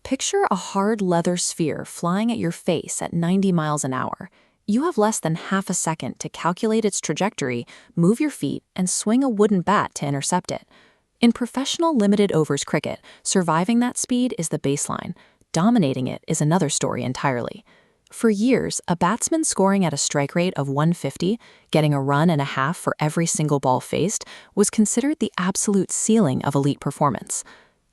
Picture a hard leather sphere flying at your face at 90 miles an hour. You have less than half a second to calculate its trajectory, move your feet, and swing a wooden bat to intercept it. In professional limited overs cricket, surviving that speed is the baseline. Dominating it is another story entirely. For years, a batsman scoring at a strike rate of 150, getting a run and a half for every single ball faced, was considered the absolute ceiling of elite performance.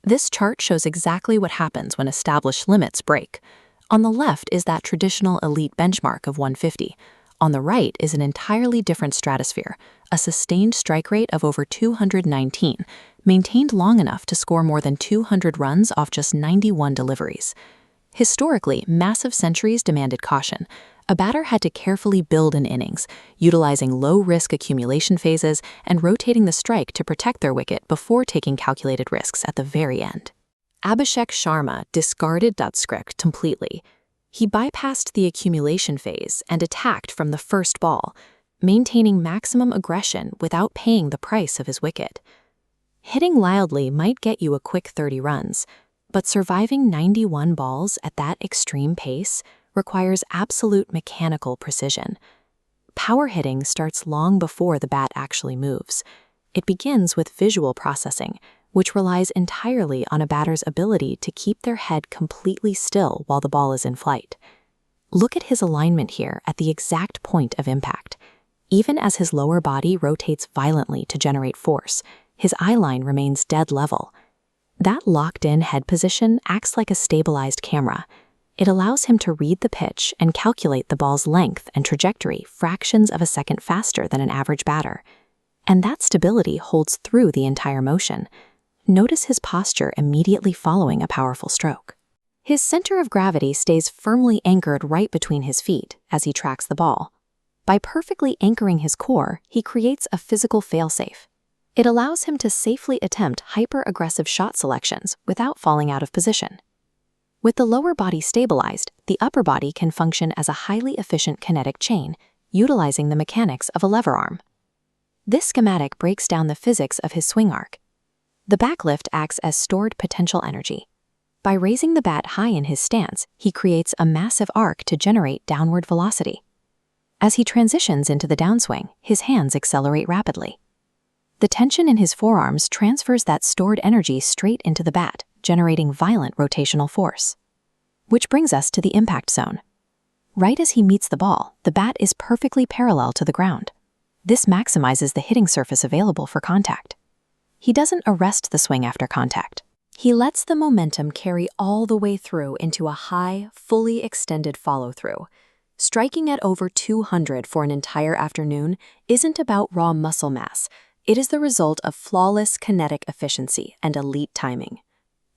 This chart shows exactly what happens when established limits break. On the left is that traditional elite benchmark of 150. On the right is an entirely different stratosphere, a sustained strike rate of over 219, maintained long enough to score more than 200 runs off just 91 deliveries. Historically, massive centuries demanded caution. A batter had to carefully build an innings, utilizing low-risk accumulation phases and rotating the strike to protect their wicket before taking calculated risks at the very end. Abhishek Sharma discarded that script completely. He bypassed the accumulation phase and attacked from the first ball, maintaining maximum aggression without paying the price of his wicket. Hitting loudly might get you a quick 30 runs, but surviving 91 balls at that extreme pace requires absolute mechanical precision. Power hitting starts long before the bat actually moves. It begins with visual processing, which relies entirely on a batter's ability to keep their head completely still while the ball is in flight. Look at his alignment here at the exact point of impact. Even as his lower body rotates violently to generate force, his eye line remains dead level. That locked-in head position acts like a stabilized camera. It allows him to read the pitch and calculate the ball's length and trajectory fractions of a second faster than an average batter. And that stability holds through the entire motion. Notice his posture immediately following a powerful stroke. His center of gravity stays firmly anchored right between his feet as he tracks the ball. By perfectly anchoring his core, he creates a physical failsafe. It allows him to safely attempt hyper-aggressive shot selections without falling out of position. With the lower body stabilized, the upper body can function as a highly efficient kinetic chain, utilizing the mechanics of a lever arm. This schematic breaks down the physics of his swing arc. The backlift acts as stored potential energy. By raising the bat high in his stance, he creates a massive arc to generate downward velocity. As he transitions into the downswing, his hands accelerate rapidly. The tension in his forearms transfers that stored energy straight into the bat, generating violent rotational force. Which brings us to the impact zone. Right as he meets the ball, the bat is perfectly parallel to the ground. This maximizes the hitting surface available for contact. He doesn't arrest the swing after contact. He lets the momentum carry all the way through into a high, fully extended follow-through. Striking at over 200 for an entire afternoon isn't about raw muscle mass. It is the result of flawless kinetic efficiency and elite timing.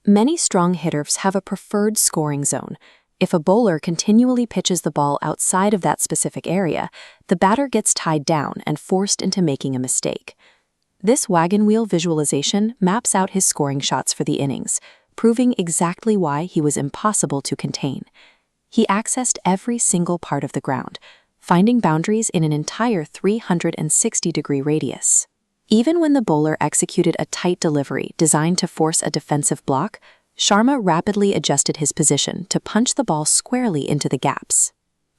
Many strong hitters have a preferred scoring zone. If a bowler continually pitches the ball outside of that specific area, the batter gets tied down and forced into making a mistake. This wagon wheel visualization maps out his scoring shots for the innings, proving exactly why he was impossible to contain. He accessed every single part of the ground, finding boundaries in an entire 360-degree radius. Even when the bowler executed a tight delivery designed to force a defensive block, Sharma rapidly adjusted his position to punch the ball squarely into the gaps.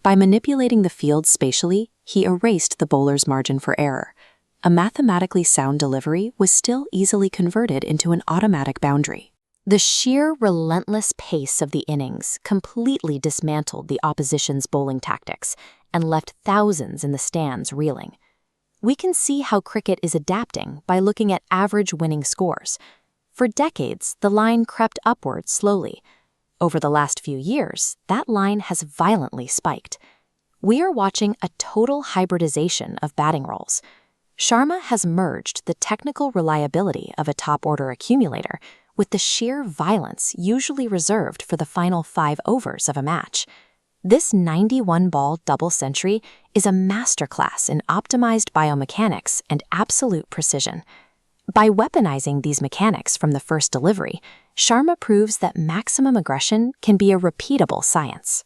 By manipulating the field spatially, he erased the bowler's margin for error. A mathematically sound delivery was still easily converted into an automatic boundary. The sheer relentless pace of the innings completely dismantled the opposition's bowling tactics and left thousands in the stands reeling. We can see how cricket is adapting by looking at average winning scores. For decades, the line crept upward slowly. Over the last few years, that line has violently spiked. We are watching a total hybridization of batting roles. Sharma has merged the technical reliability of a top-order accumulator with the sheer violence usually reserved for the final 5 overs of a match. This 91-ball double century is a masterclass in optimized biomechanics and absolute precision. By weaponizing these mechanics from the first delivery, Sharma proves that maximum aggression can be a repeatable science.